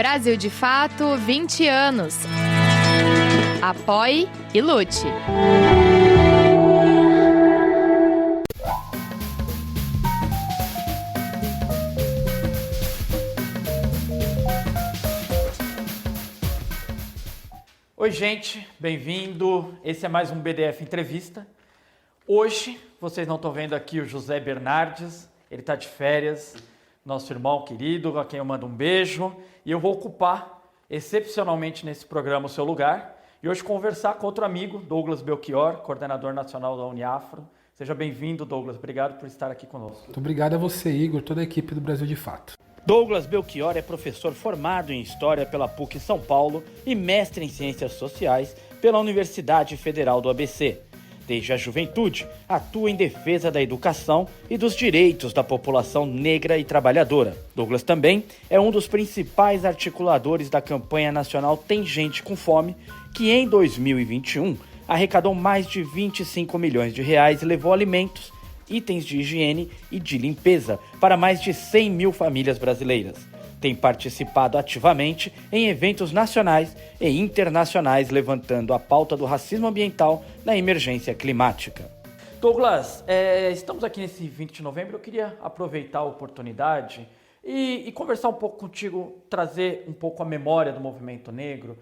Brasil de Fato, 20 anos. Apoie e lute. Oi, gente, bem-vindo. Esse é mais um BDF Entrevista. Hoje, vocês não estão vendo aqui o José Bernardes, ele está de férias, nosso irmão querido, a quem eu mando um beijo. E eu vou ocupar, excepcionalmente nesse programa, o seu lugar. E hoje conversar com outro amigo, Douglas Belchior, coordenador nacional da Uniafro. Seja bem-vindo, Douglas. Obrigado por estar aqui conosco. Muito obrigado a você, Igor, toda a equipe do Brasil de Fato. Douglas Belchior é professor formado em História pela PUC São Paulo e mestre em Ciências Sociais pela Universidade Federal do ABC. Desde a juventude, atua em defesa da educação e dos direitos da população negra e trabalhadora. Douglas também é um dos principais articuladores da campanha nacional Tem Gente com Fome, que em 2021 arrecadou mais de 25 milhões de reais e levou alimentos, itens de higiene e de limpeza para mais de 100 mil famílias brasileiras. Tem participado ativamente em eventos nacionais e internacionais, levantando a pauta do racismo ambiental na emergência climática. Douglas, estamos aqui nesse 20 de novembro, eu queria aproveitar a oportunidade e conversar um pouco contigo, trazer um pouco a memória do movimento negro.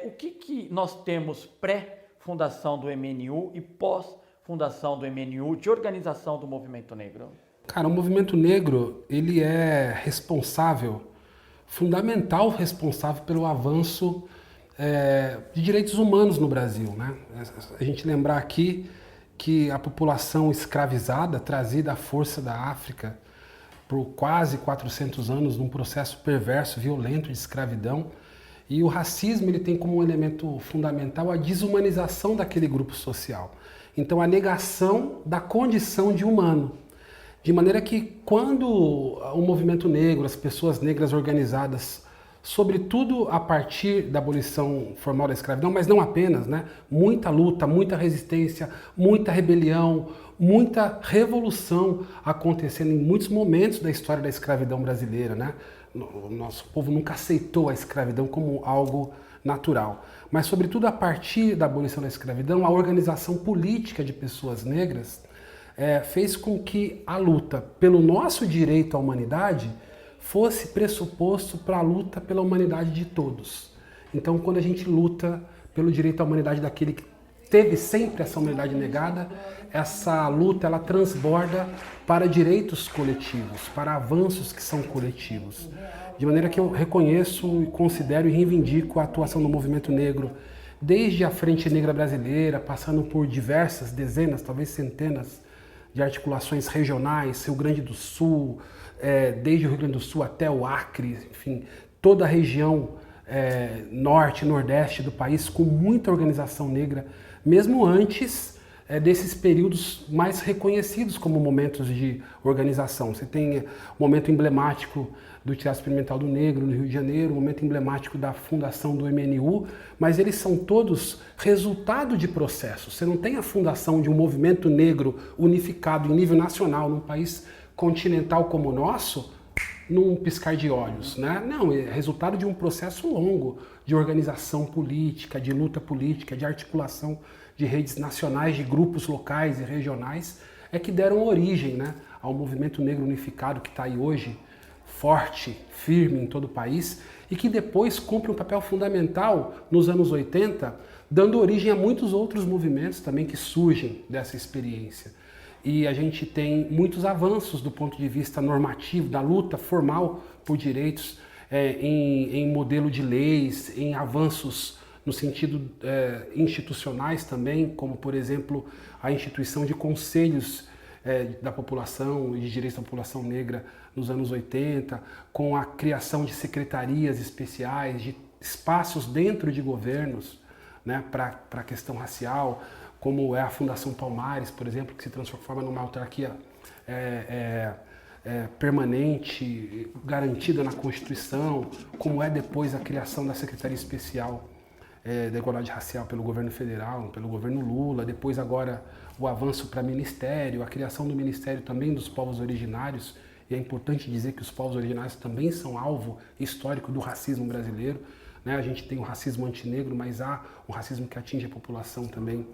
O que nós temos pré-fundação do MNU e pós-fundação do MNU de organização do movimento negro? Cara, o movimento negro, ele é fundamental responsável pelo avanço de direitos humanos no Brasil, né? A gente lembrar aqui que a população escravizada, trazida à força da África por quase 400 anos, num processo perverso, violento de escravidão, e o racismo ele tem como um elemento fundamental a desumanização daquele grupo social. Então, a negação da condição de humano. De maneira que quando o movimento negro, as pessoas negras organizadas, sobretudo a partir da abolição formal da escravidão, mas não apenas, né? Muita luta, muita resistência, muita rebelião, muita revolução acontecendo em muitos momentos da história da escravidão brasileira, né? O nosso povo nunca aceitou a escravidão como algo natural. Mas, sobretudo, a partir da abolição da escravidão, a organização política de pessoas negras fez com que a luta pelo nosso direito à humanidade fosse pressuposto para a luta pela humanidade de todos. Então, quando a gente luta pelo direito à humanidade daquele que teve sempre essa humanidade negada, essa luta ela transborda para direitos coletivos, para avanços que são coletivos. De maneira que eu reconheço, considero e reivindico a atuação do movimento negro desde a Frente Negra Brasileira, passando por diversas, dezenas, talvez centenas de articulações regionais, Rio Grande do Sul, desde o Rio Grande do Sul até o Acre, enfim, toda a região norte e nordeste do país com muita organização negra, mesmo antes desses períodos mais reconhecidos como momentos de organização. Você tem o momento emblemático do Teatro Experimental do Negro no Rio de Janeiro, o momento emblemático da fundação do MNU, mas eles são todos resultado de processos. Você não tem a fundação de um movimento negro unificado em nível nacional num país continental como o nosso, num piscar de olhos, né? Não, é resultado de um processo longo de organização política, de luta política, de articulação de redes nacionais, de grupos locais e regionais, que deram origem, né, ao movimento negro unificado que está aí hoje, forte, firme em todo o país, e que depois cumpre um papel fundamental nos anos 80, dando origem a muitos outros movimentos também que surgem dessa experiência. E a gente tem muitos avanços do ponto de vista normativo, da luta formal por direitos, em modelo de leis, em avanços no sentido institucionais também, como, por exemplo, a instituição de conselhos da população e de direitos da população negra nos anos 80, com a criação de secretarias especiais, de espaços dentro de governos, né, para a questão racial, como é a Fundação Palmares, por exemplo, que se transforma numa autarquia permanente, garantida na Constituição, como é depois a criação da Secretaria Especial da Igualdade Racial pelo governo federal, pelo governo Lula, depois agora o avanço para ministério, a criação do Ministério também dos povos originários e é importante dizer que os povos originários também são alvo histórico do racismo brasileiro, né? A gente tem o racismo antinegro, mas há um racismo que atinge a população também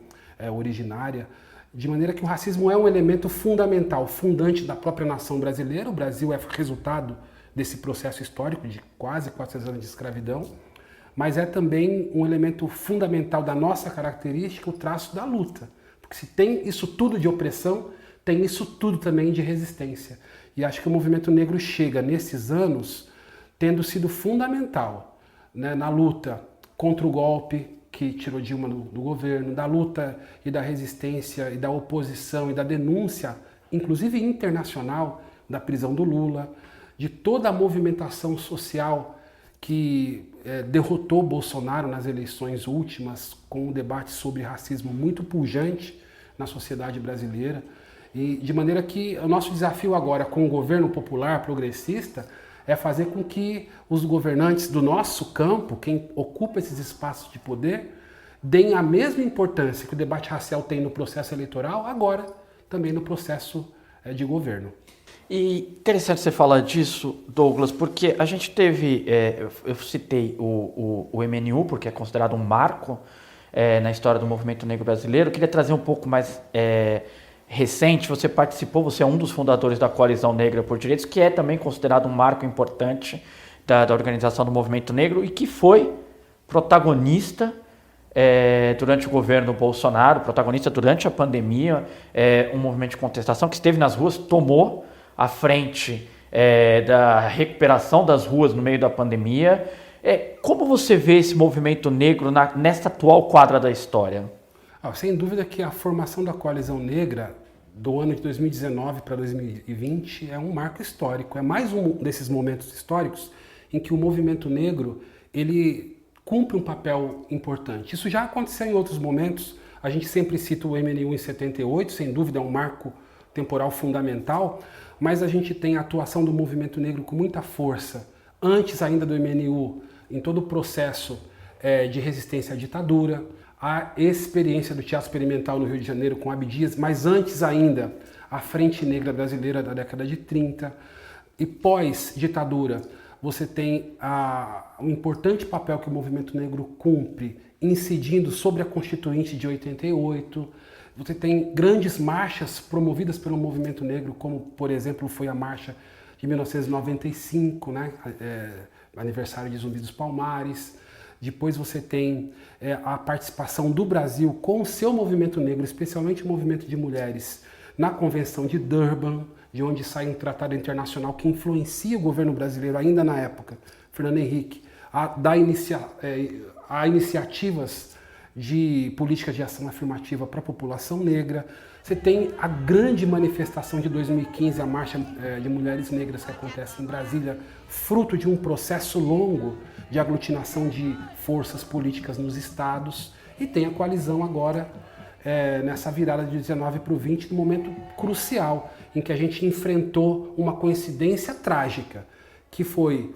originária, de maneira que o racismo é um elemento fundamental, fundante da própria nação brasileira. O Brasil é resultado desse processo histórico de quase 400 anos de escravidão, mas é também um elemento fundamental da nossa característica, o traço da luta. Porque se tem isso tudo de opressão, tem isso tudo também de resistência. E acho que o movimento negro chega nesses anos tendo sido fundamental, né, na luta contra o golpe que tirou Dilma do governo, da luta e da resistência e da oposição e da denúncia, inclusive internacional, da prisão do Lula, de toda a movimentação social que derrotou Bolsonaro nas eleições últimas, com um debate sobre racismo muito pujante na sociedade brasileira. E de maneira que o nosso desafio agora com o governo popular progressista é fazer com que os governantes do nosso campo, quem ocupa esses espaços de poder, deem a mesma importância que o debate racial tem no processo eleitoral, agora também no processo de governo. E interessante você falar disso, Douglas, porque a gente teve, eu citei o MNU, porque é considerado um marco na história do movimento negro brasileiro. Eu queria trazer um pouco mais recente. Você participou, você é um dos fundadores da Coalizão Negra por Direitos, que é também considerado um marco importante da organização do movimento negro e que foi protagonista durante o governo Bolsonaro, protagonista durante a pandemia, um movimento de contestação que esteve nas ruas, tomou à frente da recuperação das ruas no meio da pandemia. Como você vê esse movimento negro nesta atual quadra da história? Sem dúvida que a formação da Coalizão Negra do ano de 2019 para 2020 é um marco histórico, é mais um desses momentos históricos em que o movimento negro ele cumpre um papel importante. Isso já aconteceu em outros momentos, a gente sempre cita o MNU em 78, sem dúvida é um marco temporal fundamental, mas a gente tem a atuação do movimento negro com muita força, antes ainda do MNU, em todo o processo de resistência à ditadura, a experiência do teatro experimental no Rio de Janeiro com Abdias, mas antes ainda a Frente Negra Brasileira da década de 30, e pós-ditadura você tem um importante papel que o movimento negro cumpre, incidindo sobre a Constituinte de 88, você tem grandes marchas promovidas pelo movimento negro, como, por exemplo, foi a marcha de 1995, né? Aniversário de Zumbi dos Palmares. Depois você tem a participação do Brasil com o seu movimento negro, especialmente o movimento de mulheres, na Convenção de Durban, de onde sai um tratado internacional que influencia o governo brasileiro, ainda na época, Fernando Henrique, a iniciativas de políticas de ação afirmativa para a população negra. Você tem a grande manifestação de 2015, a Marcha de Mulheres Negras que acontece em Brasília, fruto de um processo longo de aglutinação de forças políticas nos estados. E tem a coalizão agora, nessa virada de 19 para o 20, num momento crucial, em que a gente enfrentou uma coincidência trágica, que foi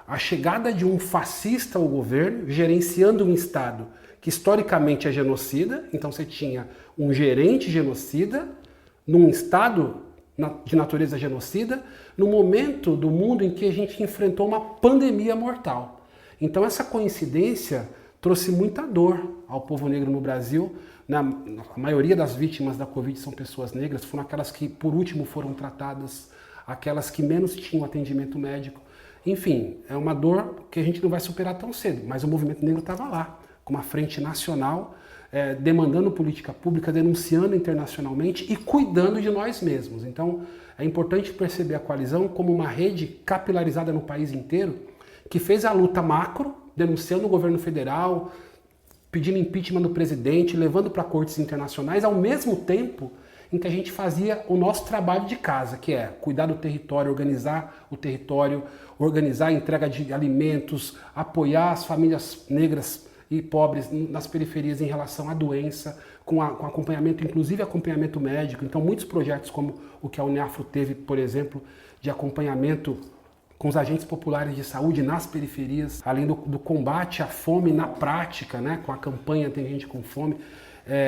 a chegada de um fascista ao governo, gerenciando um Estado que historicamente é genocida. Então você tinha um gerente genocida, num Estado de natureza genocida, no momento do mundo em que a gente enfrentou uma pandemia mortal. Então essa coincidência trouxe muita dor ao povo negro no Brasil. A maioria das vítimas da Covid são pessoas negras, foram aquelas que por último foram tratadas, aquelas que menos tinham atendimento médico. Enfim, é uma dor que a gente não vai superar tão cedo, mas o movimento negro estava lá, com uma frente nacional, demandando política pública, denunciando internacionalmente e cuidando de nós mesmos. Então, é importante perceber a coalizão como uma rede capilarizada no país inteiro, que fez a luta macro, denunciando o governo federal, pedindo impeachment do presidente, levando para cortes internacionais, ao mesmo tempo em que a gente fazia o nosso trabalho de casa, que é cuidar do território, organizar o território, organizar a entrega de alimentos, apoiar as famílias negras e pobres nas periferias em relação à doença, com acompanhamento, inclusive acompanhamento médico. Então, muitos projetos como o que a Uniafro teve, por exemplo, de acompanhamento com os agentes populares de saúde nas periferias, além do combate à fome na prática, né, com a campanha Tem Gente com Fome.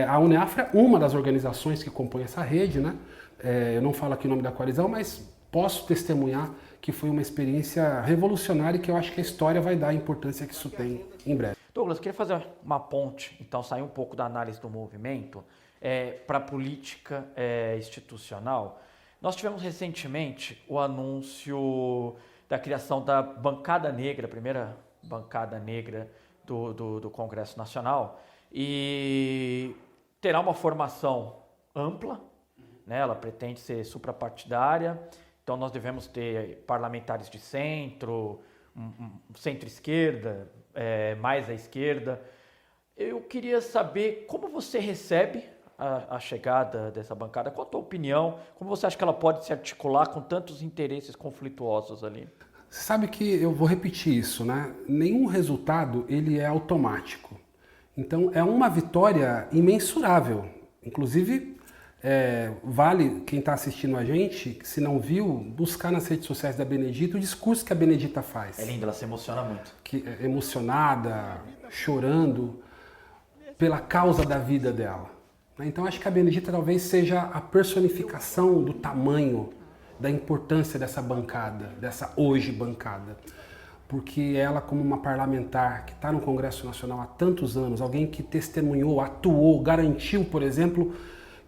A Uniafro é uma das organizações que compõe essa rede, né? Eu não falo aqui o nome da coalizão, mas posso testemunhar que foi uma experiência revolucionária e que eu acho que a história vai dar a importância que isso tem em breve. Douglas, eu queria fazer uma ponte, então sair um pouco da análise do movimento para a política institucional. Nós tivemos recentemente o anúncio da criação da bancada negra, a primeira bancada negra do Congresso Nacional, e terá uma formação ampla, né? Ela pretende ser suprapartidária, então nós devemos ter parlamentares de centro, centro-esquerda, mais à esquerda. Eu queria saber como você recebe a chegada dessa bancada, qual a tua opinião, como você acha que ela pode se articular com tantos interesses conflituosos ali? Você sabe que eu vou repetir isso, né? Nenhum resultado ele é automático. Então é uma vitória imensurável. Inclusive, vale quem está assistindo a gente, se não viu, buscar nas redes sociais da Benedita o discurso que a Benedita faz. É linda, ela se emociona muito. Emocionada, chorando pela causa da vida dela. Então acho que a Benedita talvez seja a personificação do tamanho, da importância dessa bancada, dessa hoje bancada. Porque ela, como uma parlamentar que está no Congresso Nacional há tantos anos, alguém que testemunhou, atuou, garantiu, por exemplo,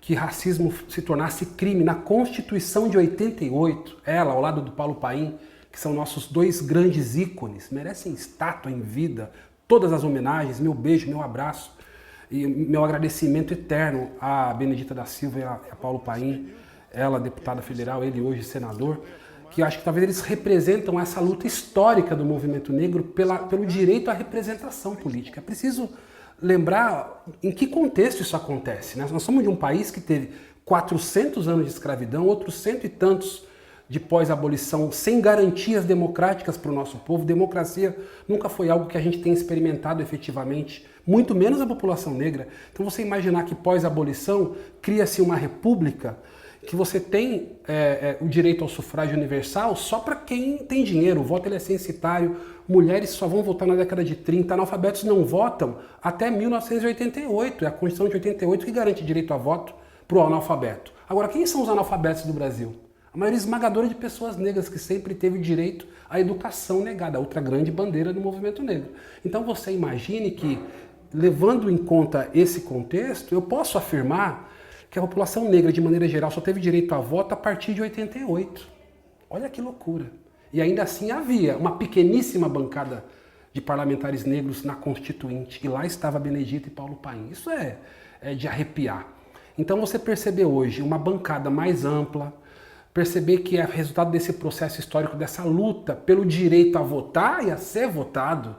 que racismo se tornasse crime na Constituição de 88, ela ao lado do Paulo Paim, que são nossos dois grandes ícones, merecem estátua em vida, todas as homenagens, meu beijo, meu abraço e meu agradecimento eterno à Benedita da Silva e a Paulo Paim, ela deputada federal, ele hoje senador, que acho que talvez eles representam essa luta histórica do movimento negro pelo direito à representação política. É preciso lembrar em que contexto isso acontece, né? Nós somos de um país que teve 400 anos de escravidão, outros cento e tantos de pós-abolição, sem garantias democráticas para o nosso povo. Democracia nunca foi algo que a gente tenha experimentado efetivamente, muito menos a população negra. Então você imaginar que pós-abolição cria-se uma república que você tem o direito ao sufrágio universal só para quem tem dinheiro. O voto ele é censitário, mulheres só vão votar na década de 30, analfabetos não votam até 1988. É a Constituição de 88 que garante direito a voto para o analfabeto. Agora, quem são os analfabetos do Brasil? A maioria esmagadora de pessoas negras que sempre teve direito à educação negada, a outra grande bandeira do movimento negro. Então você imagine que, levando em conta esse contexto, eu posso afirmar que a população negra, de maneira geral, só teve direito a voto a partir de 88. Olha que loucura. E ainda assim havia uma pequeníssima bancada de parlamentares negros na Constituinte. E lá estava Benedita e Paulo Paim. Isso é de arrepiar. Então você percebe hoje uma bancada mais ampla, perceber que é resultado desse processo histórico, dessa luta pelo direito a votar e a ser votado,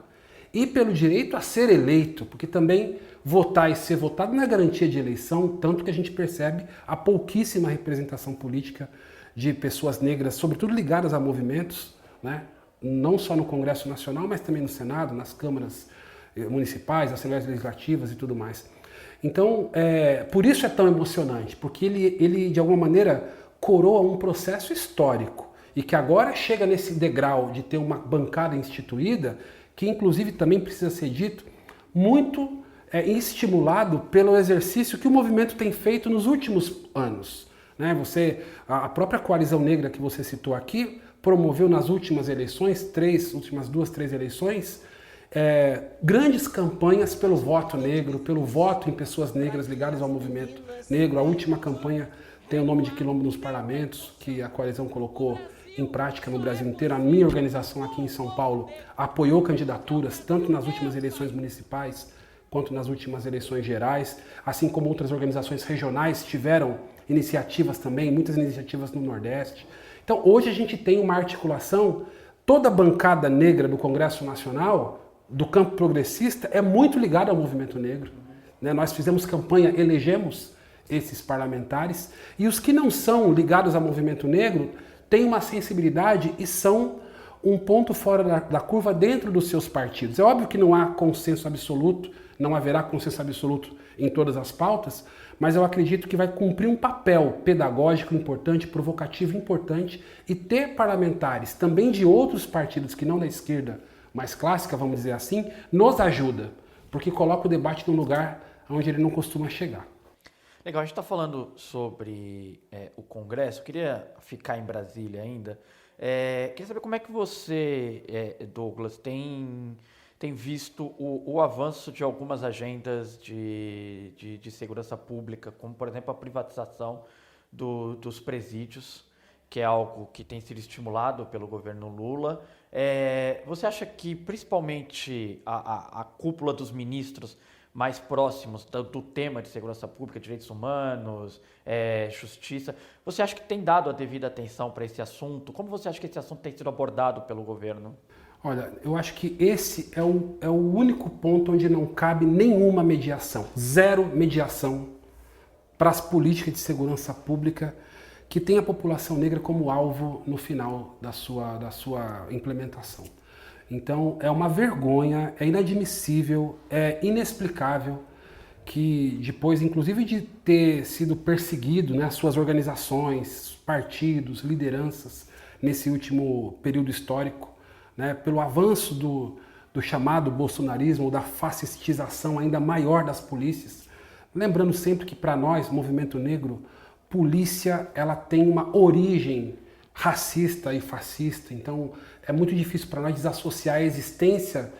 e pelo direito a ser eleito, porque também votar e ser votado não é garantia de eleição, tanto que a gente percebe a pouquíssima representação política de pessoas negras, sobretudo ligadas a movimentos, né? Não só no Congresso Nacional, mas também no Senado, nas câmaras municipais, assembleias legislativas e tudo mais. Então, por isso é tão emocionante, porque ele de alguma maneira coroa um processo histórico e que agora chega nesse degrau de ter uma bancada instituída, que inclusive também precisa ser dito, muito estimulado pelo exercício que o movimento tem feito nos últimos anos. Né? A própria coalizão negra que você citou aqui promoveu nas últimas eleições, últimas duas, três eleições, grandes campanhas pelo voto negro, pelo voto em pessoas negras ligadas ao movimento negro. A última campanha tem o nome de Quilombo nos Parlamentos, que a coalizão colocou em prática no Brasil inteiro. A minha organização aqui em São Paulo apoiou candidaturas, tanto nas últimas eleições municipais, quanto nas últimas eleições gerais, assim como outras organizações regionais tiveram iniciativas também, muitas iniciativas no Nordeste. Então hoje a gente tem uma articulação, toda a bancada negra do Congresso Nacional, do campo progressista, é muito ligada ao movimento negro. Né? Nós fizemos campanha, elegemos esses parlamentares, e os que não são ligados ao movimento negro têm uma sensibilidade e são um ponto fora da curva dentro dos seus partidos. É óbvio que não há consenso absoluto, não haverá consenso absoluto em todas as pautas, mas eu acredito que vai cumprir um papel pedagógico importante, provocativo importante, e ter parlamentares também de outros partidos que não da esquerda mais clássica, vamos dizer assim, nos ajuda, porque coloca o debate num lugar onde ele não costuma chegar. Legal, a gente está falando sobre o Congresso, eu queria ficar em Brasília ainda. Queria saber como é que você, Douglas, tem visto o avanço de algumas agendas de segurança pública, como, por exemplo, a privatização dos presídios, que é algo que tem sido estimulado pelo governo Lula. Você acha que, principalmente, a cúpula dos ministros mais próximos do tema de segurança pública, direitos humanos, justiça, você acha que tem dado a devida atenção para esse assunto? Como você acha que esse assunto tem sido abordado pelo governo? Olha, eu acho que esse é o único ponto onde não cabe nenhuma mediação, zero mediação para as políticas de segurança pública que tem a população negra como alvo no final da sua implementação. Então, é uma vergonha, é inadmissível, é inexplicável que depois, inclusive de ter sido perseguido, né, as suas organizações, partidos, lideranças, nesse último período histórico, né, pelo avanço do chamado bolsonarismo, ou da fascistização ainda maior das polícias. Lembrando sempre que, para nós, movimento negro, polícia ela tem uma origem racista e fascista, então é muito difícil para nós desassociar a existência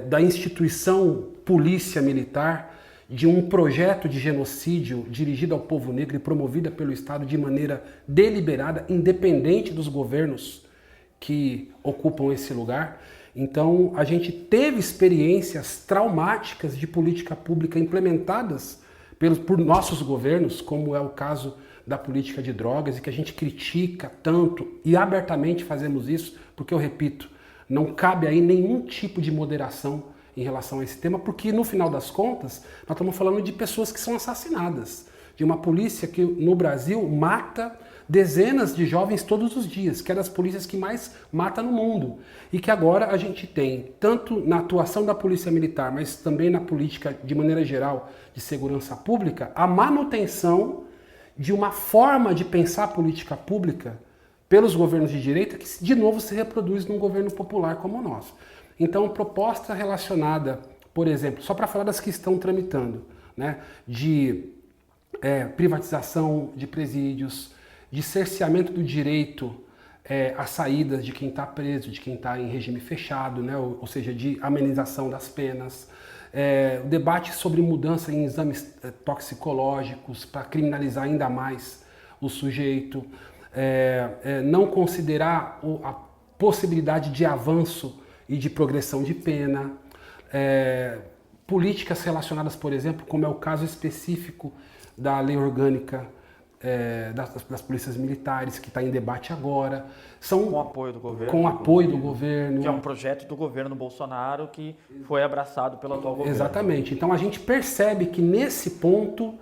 da instituição polícia militar de um projeto de genocídio dirigido ao povo negro e promovida pelo Estado de maneira deliberada, independente dos governos que ocupam esse lugar. Então a gente teve experiências traumáticas de política pública implementadas por nossos governos, como é o caso da política de drogas, e que a gente critica tanto e abertamente fazemos isso, porque eu repito, não cabe aí nenhum tipo de moderação em relação a esse tema, porque no final das contas nós estamos falando de pessoas que são assassinadas, de uma polícia que no Brasil mata dezenas de jovens todos os dias, que é das polícias que mais mata no mundo, e que agora a gente tem, tanto na atuação da polícia militar, mas também na política de maneira geral de segurança pública, a manutenção de uma forma de pensar a política pública pelos governos de direita que de novo se reproduz num governo popular como o nosso. Então, proposta relacionada, por exemplo, só para falar das que estão tramitando, né, de privatização de presídios, de cerceamento do direito à saída de quem está preso, de quem está em regime fechado, né, ou seja, de amenização das penas, o debate sobre mudança em exames toxicológicos para criminalizar ainda mais o sujeito, não considerar a possibilidade de avanço e de progressão de pena, políticas relacionadas, por exemplo, como é o caso específico da lei orgânica das polícias militares, que está em debate agora. São com apoio do governo. Com apoio do governo. Que é um projeto do governo Bolsonaro que foi abraçado pelo atual governo. Exatamente. Então a gente percebe que nesse ponto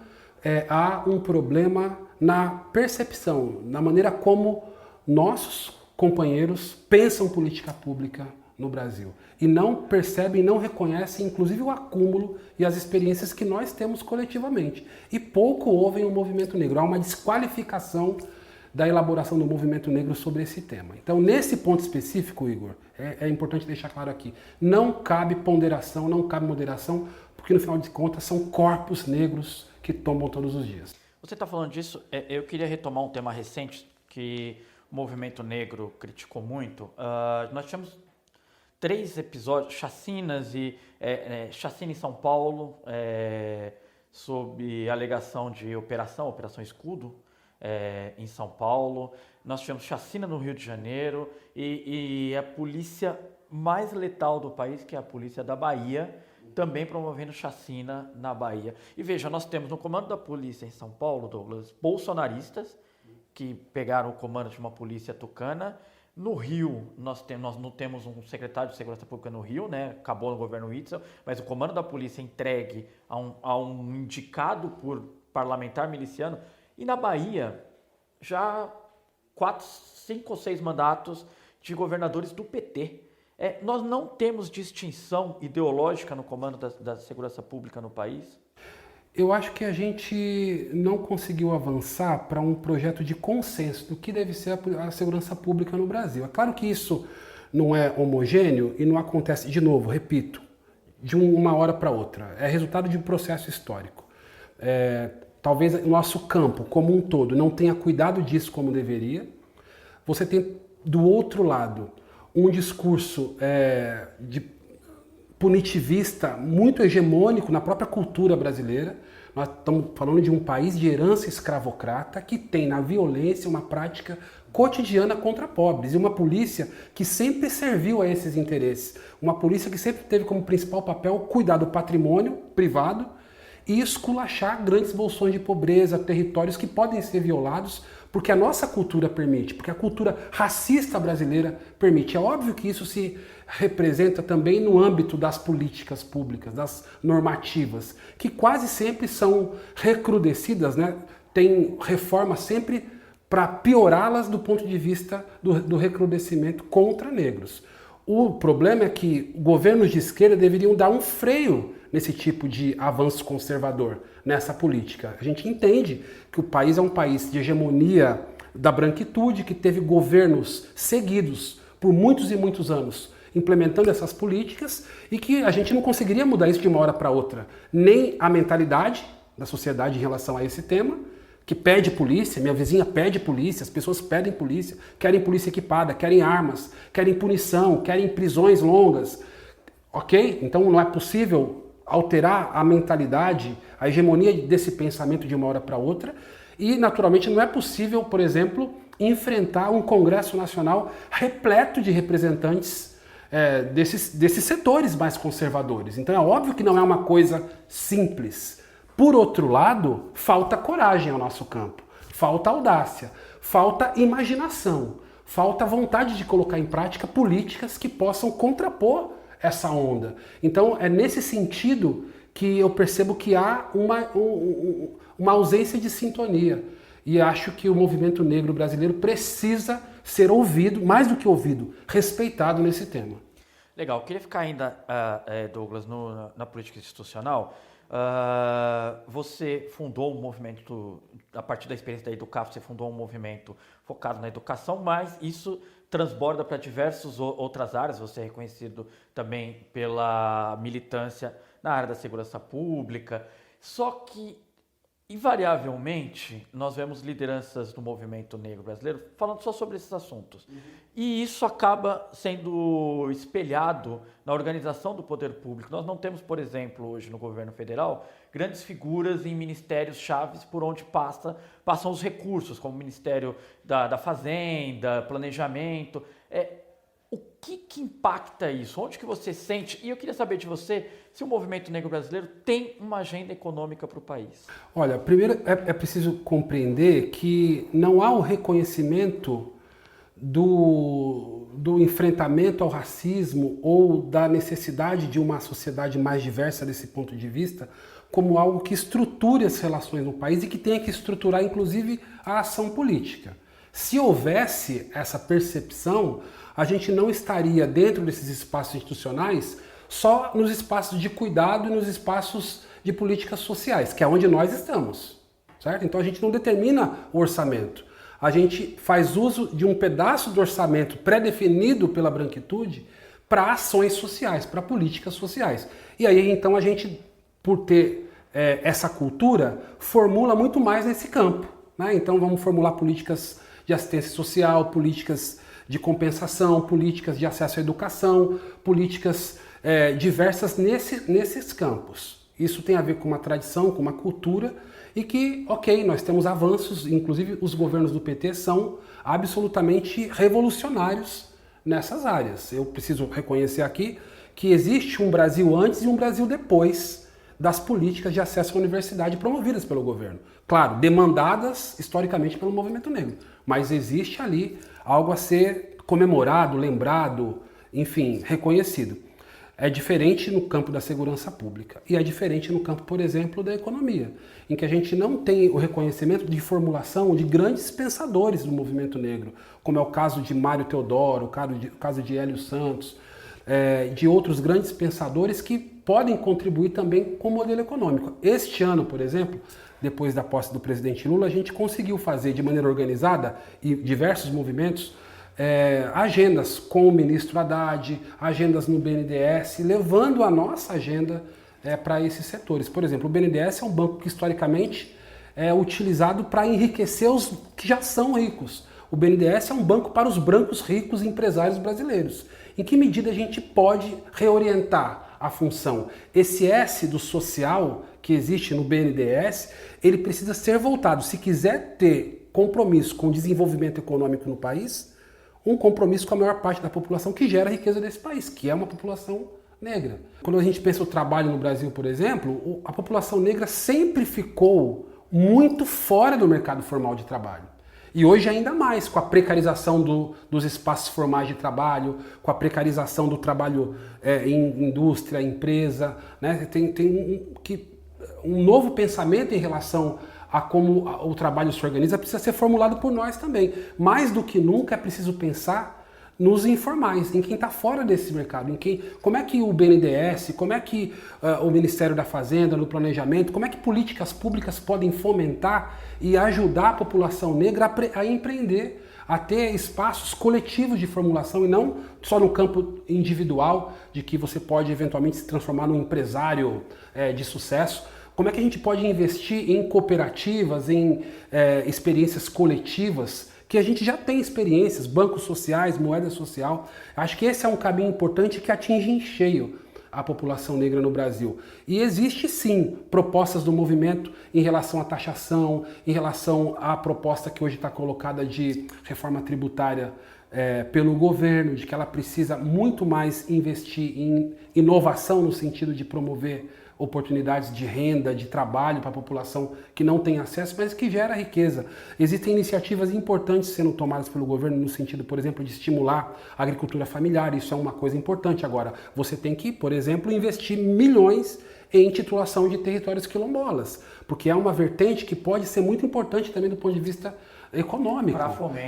há um problema na percepção, na maneira como nossos companheiros pensam política pública no Brasil. E não percebem, não reconhecem, inclusive, o acúmulo e as experiências que nós temos coletivamente. E pouco ouvem o movimento negro. Há uma desqualificação da elaboração do movimento negro sobre esse tema. Então, nesse ponto específico, Igor, é importante deixar claro aqui, não cabe ponderação, não cabe moderação, porque no final de contas são corpos negros que tombam todos os dias. Você está falando disso, eu queria retomar um tema recente que o movimento negro criticou muito. Nós tivemos 3 episódios, chacinas chacina em São Paulo, sob alegação de Operação Escudo, em São Paulo. Nós tivemos chacina no Rio de Janeiro e a polícia mais letal do país, que é a polícia da Bahia, também promovendo chacina na Bahia. E veja, nós temos no comando da polícia em São Paulo, Douglas, bolsonaristas que pegaram o comando de uma polícia tucana. No Rio, nós não temos um secretário de Segurança Pública no Rio, né? Acabou no governo Witzel, mas o comando da polícia entregue a um indicado por parlamentar miliciano. E na Bahia, já 4, 5 ou 6 mandatos de governadores do PT. Nós não temos distinção ideológica no comando da segurança pública no país? Eu acho que a gente não conseguiu avançar para um projeto de consenso do que deve ser a segurança pública no Brasil. É claro que isso não é homogêneo e não acontece, de novo, repito, de uma hora para outra. É resultado de um processo histórico. talvez o nosso campo como um todo não tenha cuidado disso como deveria. Você tem, do outro lado, um discurso de punitivista muito hegemônico na própria cultura brasileira. Nós estamos falando de um país de herança escravocrata que tem na violência uma prática cotidiana contra pobres e uma polícia que sempre serviu a esses interesses. Uma polícia que sempre teve como principal papel cuidar do patrimônio privado e esculachar grandes bolsões de pobreza, territórios que podem ser violados porque a nossa cultura permite, porque a cultura racista brasileira permite. É óbvio que isso se representa também no âmbito das políticas públicas, das normativas, que quase sempre são recrudescidas, né? Tem reforma sempre para piorá-las do ponto de vista do recrudescimento contra negros. O problema é que governos de esquerda deveriam dar um freio nesse tipo de avanço conservador, nessa política. A gente entende que o país é um país de hegemonia da branquitude, que teve governos seguidos por muitos e muitos anos implementando essas políticas e que a gente não conseguiria mudar isso de uma hora para outra. Nem a mentalidade da sociedade em relação a esse tema, que pede polícia, minha vizinha pede polícia, as pessoas pedem polícia, querem polícia equipada, querem armas, querem punição, querem prisões longas. Ok? Então não é possível alterar a mentalidade, a hegemonia desse pensamento de uma hora para outra e, naturalmente, não é possível, por exemplo, enfrentar um Congresso Nacional repleto de representantes desses setores mais conservadores. Então é óbvio que não é uma coisa simples. Por outro lado, falta coragem ao nosso campo, falta audácia, falta imaginação, falta vontade de colocar em prática políticas que possam contrapor essa onda. Então é nesse sentido que eu percebo que há uma ausência de sintonia. E acho que o movimento negro brasileiro precisa ser ouvido, mais do que ouvido, respeitado nesse tema. Legal, eu queria ficar ainda, Douglas, na política institucional. Você fundou um movimento, a partir da experiência da Educaf, você fundou um movimento focado na educação, mas isso transborda para diversas outras áreas. Você é reconhecido também pela militância na área da segurança pública. Só que, invariavelmente, nós vemos lideranças do movimento negro brasileiro falando só sobre esses assuntos. E isso acaba sendo espelhado na organização do poder público. Nós não temos, por exemplo, hoje no governo federal, grandes figuras em ministérios chaves por onde passam os recursos, como o Ministério da Fazenda, Planejamento. O que impacta isso? Onde que você sente? E eu queria saber de você se o movimento negro brasileiro tem uma agenda econômica para o país. Olha, primeiro é preciso compreender que não há o reconhecimento do enfrentamento ao racismo ou da necessidade de uma sociedade mais diversa desse ponto de vista como algo que estruture as relações no país e que tenha que estruturar, inclusive, a ação política. Se houvesse essa percepção, a gente não estaria dentro desses espaços institucionais só nos espaços de cuidado e nos espaços de políticas sociais, que é onde nós estamos, certo? Então a gente não determina o orçamento. A gente faz uso de um pedaço do orçamento pré-definido pela branquitude para ações sociais, para políticas sociais. E aí então a gente, por ter essa cultura, formula muito mais nesse campo, né? Então vamos formular políticas de assistência social, políticas de compensação, políticas de acesso à educação, políticas diversas nesses campos. Isso tem a ver com uma tradição, com uma cultura e que, ok, nós temos avanços, inclusive os governos do PT são absolutamente revolucionários nessas áreas. Eu preciso reconhecer aqui que existe um Brasil antes e um Brasil depois das políticas de acesso à universidade promovidas pelo governo. Claro, demandadas historicamente pelo movimento negro, mas existe ali algo a ser comemorado, lembrado, enfim, reconhecido. É diferente no campo da segurança pública e é diferente no campo, por exemplo, da economia, em que a gente não tem o reconhecimento de formulação de grandes pensadores do movimento negro, como é o caso de Mário Teodoro, o caso de Hélio Santos, de outros grandes pensadores que podem contribuir também com o modelo econômico. Este ano, por exemplo, depois da posse do presidente Lula, a gente conseguiu fazer de maneira organizada e diversos movimentos agendas com o ministro Haddad, agendas no BNDES, levando a nossa agenda para esses setores. Por exemplo, o BNDES é um banco que historicamente é utilizado para enriquecer os que já são ricos. O BNDES é um banco para os brancos ricos e empresários brasileiros. Em que medida a gente pode reorientar a função? Esse S do social que existe no BNDES, ele precisa ser voltado, se quiser ter compromisso com o desenvolvimento econômico no país, um compromisso com a maior parte da população que gera a riqueza desse país, que é uma população negra. Quando a gente pensa o trabalho no Brasil, por exemplo, a população negra sempre ficou muito fora do mercado formal de trabalho. E hoje ainda mais, com a precarização dos espaços formais de trabalho, com a precarização do trabalho em indústria, empresa, né? Tem um novo pensamento em relação a como o trabalho se organiza precisa ser formulado por nós também. Mais do que nunca é preciso pensar nos informais, em quem está fora desse mercado, como é que o BNDES, como é que o Ministério da Fazenda, no planejamento, como é que políticas públicas podem fomentar e ajudar a população negra a empreender, a ter espaços coletivos de formulação e não só no campo individual, de que você pode eventualmente se transformar num empresário de sucesso. Como é que a gente pode investir em cooperativas, em experiências coletivas, que a gente já tem experiências, bancos sociais, moeda social. Acho que esse é um caminho importante que atinge em cheio a população negra no Brasil. E existe sim propostas do movimento em relação à taxação, em relação à proposta que hoje está colocada de reforma tributária pelo governo, de que ela precisa muito mais investir em inovação no sentido de promover oportunidades de renda, de trabalho para a população que não tem acesso, mas que gera riqueza. Existem iniciativas importantes sendo tomadas pelo governo no sentido, por exemplo, de estimular a agricultura familiar. Isso é uma coisa importante. Agora, você tem que, por exemplo, investir milhões em titulação de territórios quilombolas, porque é uma vertente que pode ser muito importante também do ponto de vista econômico.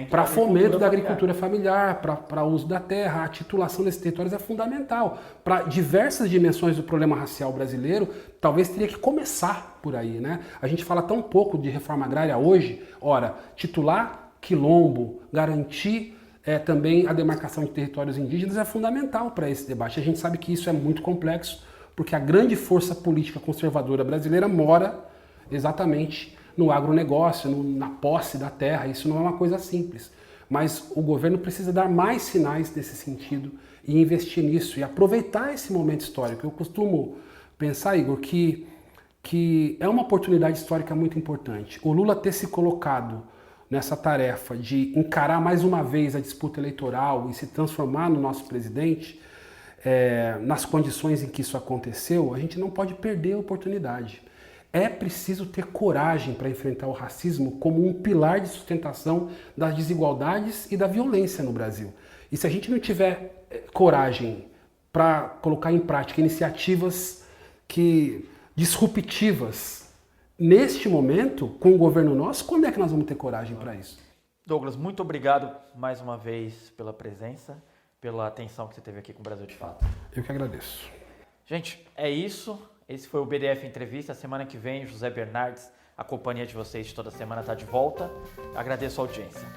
Para fomento da agricultura familiar, para uso da terra. A titulação desses territórios é fundamental. Para diversas dimensões do problema racial brasileiro, talvez teria que começar por aí, né? A gente fala tão pouco de reforma agrária hoje. Ora, titular quilombo, garantir também a demarcação de territórios indígenas é fundamental para esse debate. A gente sabe que isso é muito complexo, porque a grande força política conservadora brasileira mora exatamente no agronegócio, na posse da terra. Isso não é uma coisa simples. Mas o governo precisa dar mais sinais nesse sentido e investir nisso e aproveitar esse momento histórico. Eu costumo pensar, Igor, que é uma oportunidade histórica muito importante. O Lula ter se colocado nessa tarefa de encarar mais uma vez a disputa eleitoral e se transformar no nosso presidente, nas condições em que isso aconteceu, a gente não pode perder a oportunidade. É preciso ter coragem para enfrentar o racismo como um pilar de sustentação das desigualdades e da violência no Brasil. E se a gente não tiver coragem para colocar em prática iniciativas disruptivas neste momento, com o governo nosso, quando é que nós vamos ter coragem para isso? Douglas, muito obrigado mais uma vez pela presença, pela atenção que você teve aqui com o Brasil de Fato. Eu que agradeço. Gente, é isso. Esse foi o BDF Entrevista. Semana que vem, José Bernardes, a companhia de vocês de toda semana, está de volta. Agradeço a audiência.